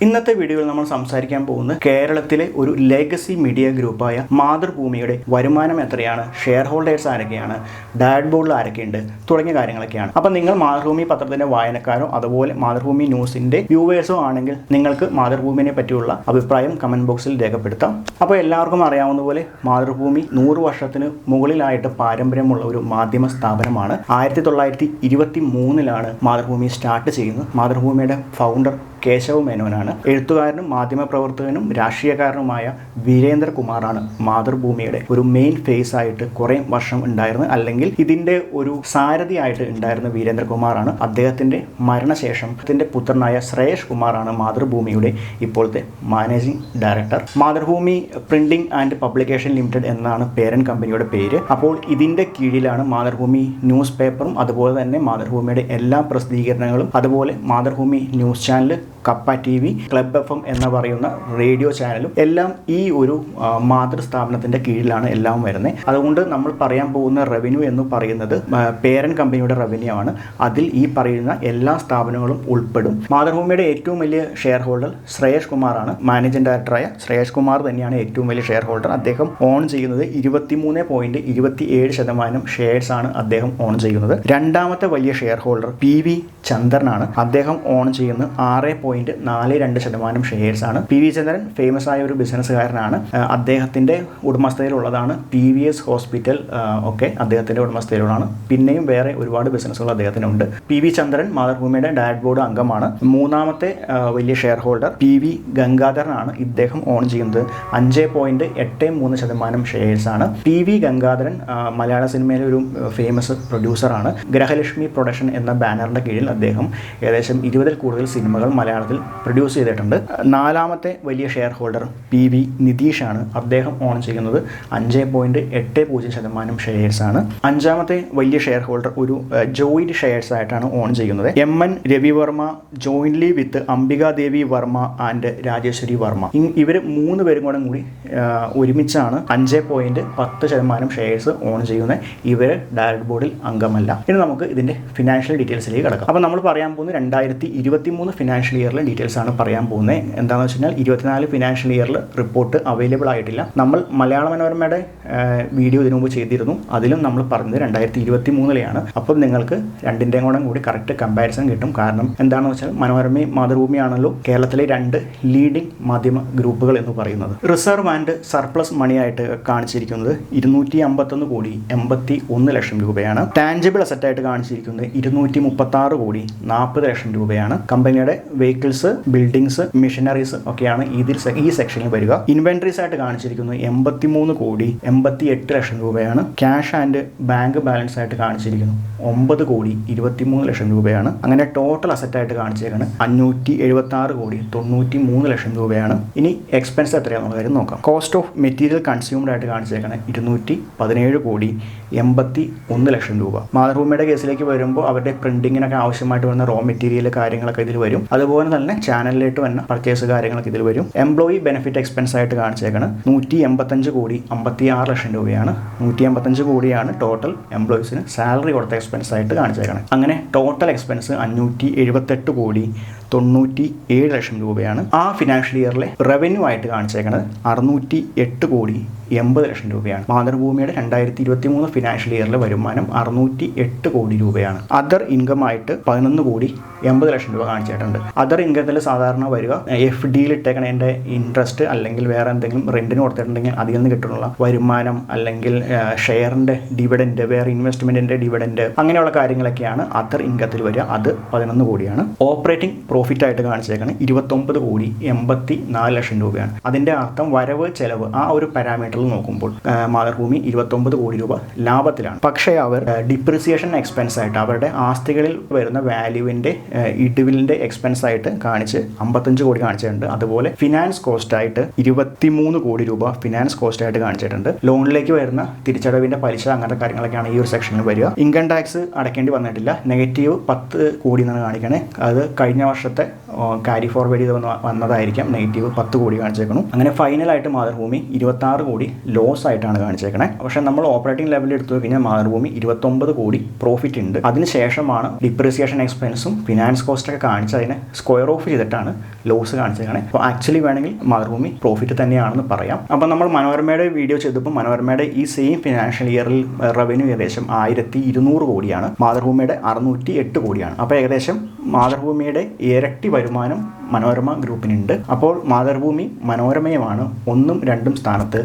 ഇന്നത്തെ വീഡിയോയിൽ നമ്മൾ സംസാരിക്കാൻ പോകുന്നത് കേരളത്തിലെ ഒരു ലെഗസി മീഡിയ ഗ്രൂപ്പായ മാതൃഭൂമിയുടെ വരുമാനം എത്രയാണ്, ഷെയർ ഹോൾഡേഴ്സ് ആരൊക്കെയാണ്, ഡാഡ് ബോർഡിൽ ആരൊക്കെയുണ്ട് തുടങ്ങിയ കാര്യങ്ങളൊക്കെയാണ്. അപ്പോൾ നിങ്ങൾ മാതൃഭൂമി പത്രത്തിന്റെ വായനക്കാരോ അതുപോലെ മാതൃഭൂമി ന്യൂസിന്റെ വ്യൂവേഴ്സോ ആണെങ്കിൽ നിങ്ങൾക്ക് മാതൃഭൂമിനെ പറ്റിയുള്ള അഭിപ്രായം കമന്റ് ബോക്സിൽ രേഖപ്പെടുത്താം. അപ്പോൾ എല്ലാവർക്കും അറിയാവുന്ന പോലെ മാതൃഭൂമി 100 വർഷത്തിന് മുകളിലായിട്ട് പാരമ്പര്യമുള്ള ഒരു മാധ്യമ സ്ഥാപനമാണ്. 1923 മാതൃഭൂമി സ്റ്റാർട്ട് ചെയ്യുന്നത്. മാതൃഭൂമിയുടെ ഫൗണ്ടർ കേശവ് മേനോനാണ്. എഴുത്തുകാരനും മാധ്യമപ്രവർത്തകനും രാഷ്ട്രീയക്കാരനുമായ വീരേന്ദ്രകുമാറാണ് മാതൃഭൂമിയുടെ ഒരു മെയിൻ ഫേസ് ആയിട്ട് കുറെ വർഷം ഉണ്ടായിരുന്നത്, അല്ലെങ്കിൽ ഇതിന്റെ ഒരു സാരഥിയായിട്ട് ഉണ്ടായിരുന്ന വീരേന്ദ്രകുമാറാണ്. അദ്ദേഹത്തിന്റെ മരണശേഷം അദ്ദേഹത്തിന്റെ പുത്രനായ ശ്രേയസ് കുമാറാണ് മാതൃഭൂമിയുടെ ഇപ്പോഴത്തെ managing director. Mathrubhumi printing and publication limited എന്നാണ് പേരന്റ് കമ്പനിയുടെ പേര്. അപ്പോൾ ഇതിന്റെ കീഴിലാണ് മാതൃഭൂമി ന്യൂസ് പേപ്പറും അതുപോലെ തന്നെ മാതൃഭൂമിയുടെ എല്ലാ പ്രസിദ്ധീകരണങ്ങളും അതുപോലെ മാതൃഭൂമി ന്യൂസ് ചാനൽ, കപ്പ TV, ക്ലബ് FM എന്ന് പറയുന്ന റേഡിയോ ചാനലും എല്ലാം ഈ ഒരു മാതൃസ്ഥാപനത്തിന്റെ കീഴിലാണ് എല്ലാം വരുന്നത്. അതുകൊണ്ട് നമ്മൾ പറയാൻ പോകുന്ന റവന്യൂ എന്ന് പറയുന്നത് പേരന്റ് കമ്പനിയുടെ റവന്യൂ ആണ്. അതിൽ ഈ പറയുന്ന എല്ലാ സ്ഥാപനങ്ങളും ഉൾപ്പെടും. മാതൃഭൂമിയുടെ ഏറ്റവും വലിയ ഷെയർ ഹോൾഡർ ശ്രേയസ് കുമാറാണ്. മാനേജിംഗ് ഡയറക്ടറായ ശ്രേയസ് കുമാർ തന്നെയാണ് ഏറ്റവും വലിയ ഷെയർ ഹോൾഡർ. അദ്ദേഹം ഓൺ ചെയ്യുന്നത് 23.27% ഷെയർസ് ആണ് അദ്ദേഹം ഓൺ ചെയ്യുന്നത്. രണ്ടാമത്തെ വലിയ ഷെയർ ഹോൾഡർ PV ചന്ദ്രനാണ്. അദ്ദേഹം ഓൺ ചെയ്യുന്നത് 6.42% ഷെയർസ് ആണ്. PV ചന്ദ്രൻ ഫേമസ് ആയ ഒരു ബിസിനസ്സുകാരനാണ്. അദ്ദേഹത്തിന്റെ ഉടമസ്ഥതയിലുള്ളതാണ് PVS ഹോസ്പിറ്റൽ ഒക്കെ അദ്ദേഹത്തിന്റെ ഉടമസ്ഥതയിലുള്ളതാണ്. പിന്നെയും വേറെ ഒരുപാട് ബിസിനസ്സുകൾ അദ്ദേഹത്തിനുണ്ട്. PV ചന്ദ്രൻ മാതൃഭൂമിയുടെ ഡാഡ് ബോർഡ് അംഗമാണ്. മൂന്നാമത്തെ വലിയ ഷെയർ ഹോൾഡർ PV ഗംഗാധരനാണ്. ഇദ്ദേഹം ഓൺ ചെയ്യുന്നത് 5.83% ഷെയർസ് ആണ്. PV ഗംഗാധരൻ മലയാള സിനിമയിലെ ഒരു ഫേമസ് പ്രൊഡ്യൂസറാണ്. ഗ്രഹലക്ഷ്മി പ്രൊഡക്ഷൻ എന്ന ബാനറിന്റെ കീഴിൽ അദ്ദേഹം ഏകദേശം 20 കൂടുതൽ സിനിമകൾ മലയാളത്തിൽ പ്രൊഡ്യൂസ് ചെയ്തിട്ടുണ്ട്. നാലാമത്തെ വലിയ ഷെയർ ഹോൾഡർ PV നിതീഷാണ്. അദ്ദേഹം ഓൺ ചെയ്യുന്നത് 5.80% ഷെയർസ് ആണ്. അഞ്ചാമത്തെ വലിയ ഷെയർ ഹോൾഡർ ഒരു ജോയിന്റ് ഷെയർസ് ആയിട്ടാണ് ഓൺ ചെയ്യുന്നത്. MN Ravivarma jointly with Ambikadevi Varma and Rajeshwari Varma. ഇവർ 3 പേരും കൂടി ഒരുമിച്ചാണ് 5.10% ഷെയർസ് ഓൺ ചെയ്യുന്നത്. ഇവർ ഡയറക്ട് ബോർഡിൽ അംഗമല്ല. ഇനി നമുക്ക് ഇതിന്റെ ഫിനാൻഷ്യൽ ഡീറ്റെയിൽസിലേക്ക് കടക്കാം. അപ്പോൾ നമ്മൾ പറയാൻ പോകുന്നത് 2023 ഫിനാൻഷ്യൽ ഇയറിലെ ഡീറ്റെയിൽസ് ആണ് പറയാൻ പോകുന്നത്. എന്താണെന്ന് വെച്ച് കഴിഞ്ഞാൽ 24 ഫിനാൻഷ്യൽ ഇയറിൽ റിപ്പോർട്ട് അവൈലബിൾ ആയിട്ടില്ല. നമ്മൾ മലയാള മനോരമയുടെ വീഡിയോ ഇതിനു മുമ്പ് ചെയ്തിരുന്നു. അതിലും നമ്മൾ പറഞ്ഞത് 2023 അപ്പോൾ നിങ്ങൾക്ക് രണ്ടിൻ്റെയും കൂടി കറക്റ്റ് കമ്പാരിസൺ കിട്ടും. കാരണം എന്താണെന്ന് വെച്ചാൽ മനോരമയും മാതൃഭൂമിയാണല്ലോ കേരളത്തിലെ 2 ലീഡിംഗ് മാധ്യമ ഗ്രൂപ്പുകൾ എന്ന് പറയുന്നത്. റിസർവ് ആൻഡ് സർപ്ലസ് മണിയായിട്ട് കാണിച്ചിരിക്കുന്നത് 251 ലക്ഷം രൂപയാണ്. ടാഞ്ചിബിൾ അസറ്റായിട്ട് കാണിച്ചിരിക്കുന്നത് 236 ലക്ഷം രൂപയാണ്. കമ്പനിയുടെ വെഹിക്കിൾസ്, ബിൽഡിങ്സ്, മെഷീനറീസ് ഒക്കെയാണ് ഈ സെക്ഷനിൽ വരിക. ഇൻവെന്ററീസ് ആയിട്ട് കാണിച്ചിരിക്കുന്നത് 83 ലക്ഷം രൂപയാണ്. ക്യാഷ് ആൻഡ് ബാങ്ക് ബാലൻസ് ആയിട്ട് കാണിച്ചിരിക്കുന്നു 9 ലക്ഷം രൂപയാണ്. അങ്ങനെ ടോട്ടൽ അസറ്റ് ആയിട്ട് കാണിച്ചേക്കാണ് 576 ലക്ഷം രൂപയാണ്. ഇനി എക്സ്പെൻസ് എത്രയാണെന്നുള്ള കാര്യം നോക്കാം. കോസ്റ്റ് ഓഫ് മെറ്റീരിയൽ കൺസ്യൂംഡ് ആയിട്ട് കാണിച്ചേക്കാണ് 217 ലക്ഷം രൂപ. മാതൃഭൂമിയുടെ കേസിലേക്ക് വരുമ്പോൾ അവരുടെ പ്രിന്റിങ്ങിനൊക്കെ ആവശ്യമായിട്ട് വരുന്ന റോ മെറ്റീരിയൽ കാര്യങ്ങളൊക്കെ ഇതിൽ വരും. അതുപോലെ തന്നെ ചാനലിലേക്ക് വന്ന പർച്ചേസ് കാര്യങ്ങളൊക്കെ ഇതിൽ വരും. എംപ്ലോയി ബെനിഫിറ്റ് എക്സ്പെൻസ് ആയിട്ട് കാണിച്ചേക്കാണ് 185 ലക്ഷം രൂപയാണ്. 185 കോടിയാണ് ടോട്ടൽ എംപ്ലോയീസിന് സാലറി കൊടുത്ത എക്സ്പെൻസ് ആയിട്ട് കാണിച്ചേക്കാണ്. അങ്ങനെ ടോട്ടൽ എക്സ്പെൻസ് 578 ലക്ഷം രൂപയാണ്. ആ ഫിനാൻഷ്യൽ ഇയറിലെ റവന്യൂ ആയിട്ട് കാണിച്ചേക്കുന്നത് 608 ലക്ഷം രൂപയാണ്. മാതൃഭൂമിയുടെ 2023 ഫിനാൻഷ്യൽ ഇയറിലെ വരുമാനം 608 കോടി രൂപയാണ്. അതർ ഇൻകം ആയിട്ട് 11 ലക്ഷം രൂപ കാണിച്ചിട്ടുണ്ട്. അതർ ഇൻകത്തിൽ സാധാരണ വരിക FDയിൽ ഇട്ടേക്കണതിൻ്റെ ഇൻട്രസ്റ്റ്, അല്ലെങ്കിൽ വേറെ എന്തെങ്കിലും റെന്റിന് കൊടുത്തിട്ടുണ്ടെങ്കിൽ അതിൽ നിന്ന് കിട്ടുന്ന വരുമാനം, അല്ലെങ്കിൽ ഷെയറിന്റെ ഡിവിഡൻഡ്, വേറെ ഇൻവെസ്റ്റ്മെന്റിന്റെ ഡിവിഡൻഡ്, അങ്ങനെയുള്ള കാര്യങ്ങളൊക്കെയാണ് അതർ ഇൻകത്തിൽ വരിക. അത് 11 കോടിയാണ്. ഓപ്പറേറ്റിംഗ് പ്രോഫിറ്റ് ആയിട്ട് കാണിച്ചേക്കാണ് 29 ലക്ഷം രൂപയാണ്. അതിന്റെ അർത്ഥം വരവ് ചെലവ് ആ ഒരു പാരാമീറ്ററിൽ നോക്കുമ്പോൾ മാതൃഭൂമി 29 കോടി രൂപ ലാഭത്തിലാണ്. പക്ഷേ അവർ ഡിപ്രിസിയേഷൻ എക്സ്പെൻസ് ആയിട്ട് അവരുടെ ആസ്തികളിൽ വരുന്ന വാല്യൂവിന്റെ ഇടിവിലിന്റെ എക്സ്പെൻസ് ആയിട്ട് കാണിച്ച് 55 കോടി കാണിച്ചിട്ടുണ്ട്. അതുപോലെ ഫിനാൻസ് കോസ്റ്റ് ആയിട്ട് 23 കോടി രൂപ ഫിനാൻസ് കോസ്റ്റ് ആയിട്ട് കാണിച്ചിട്ടുണ്ട്. ലോണിലേക്ക് വരുന്ന തിരിച്ചടവിന്റെ പലിശ അങ്ങനത്തെ കാര്യങ്ങളൊക്കെയാണ് ഈ ഒരു സെക്ഷനിൽ വരിക. ഇൻകം ടാക്സ് അടയ്ക്കേണ്ടി വന്നിട്ടില്ല. -10 കോടി എന്നാണ് കാണിക്കണേ. അത് കഴിഞ്ഞ വർഷത്തെ വർഷത്തെ ക്യാരി ഫോർവേഡ് ചെയ്ത് വന്നതായിരിക്കാം നെഗറ്റീവ് 10 കോടി കാണിച്ചേക്കണം. അങ്ങനെ ഫൈനലായിട്ട് മാതൃഭൂമി 26 കോടി ലോസ് ആയിട്ടാണ് കാണിച്ചേക്കണേ. പക്ഷേ നമ്മൾ ഓപ്പറേറ്റിംഗ് ലെവലിൽ എടുത്തു കഴിഞ്ഞാൽ മാതൃഭൂമി 29 കോടി പ്രോഫിറ്റ് ഉണ്ട്. അതിനുശേഷമാണ് ഡിപ്രിസിയേഷൻ എക്സ്പെൻസും ഫിനാൻസ് കോസ്റ്റൊക്കെ കാണിച്ച് അതിനെ സ്ക്വയർ ഓഫ് ചെയ്തിട്ടാണ് ലോസ് കാണിച്ചേക്കണേ. അപ്പോൾ ആക്ച്വലി വേണമെങ്കിൽ മാതൃഭൂമി പ്രോഫിറ്റ് തന്നെയാണെന്ന് പറയാം. അപ്പോൾ നമ്മൾ മനോരമയുടെ വീഡിയോ ചെയ്തപ്പോൾ മനോരമയുടെ ഈ സെയിം ഫിനാൻഷ്യൽ ഇയറിൽ റവന്യൂ ഏകദേശം 1200 കോടിയാണ്, മാതൃഭൂമിയുടെ 608 കോടിയാണ്. അപ്പോൾ ഏകദേശം മാതൃഭൂമിയുടെ ഇരട്ടി വരുമാനം മനോരമ ഗ്രൂപ്പിനുണ്ട്. അപ്പോൾ മാതൃഭൂമി മനോരമയുമാണ് 1ഉം 2ഉം സ്ഥാനത്ത്.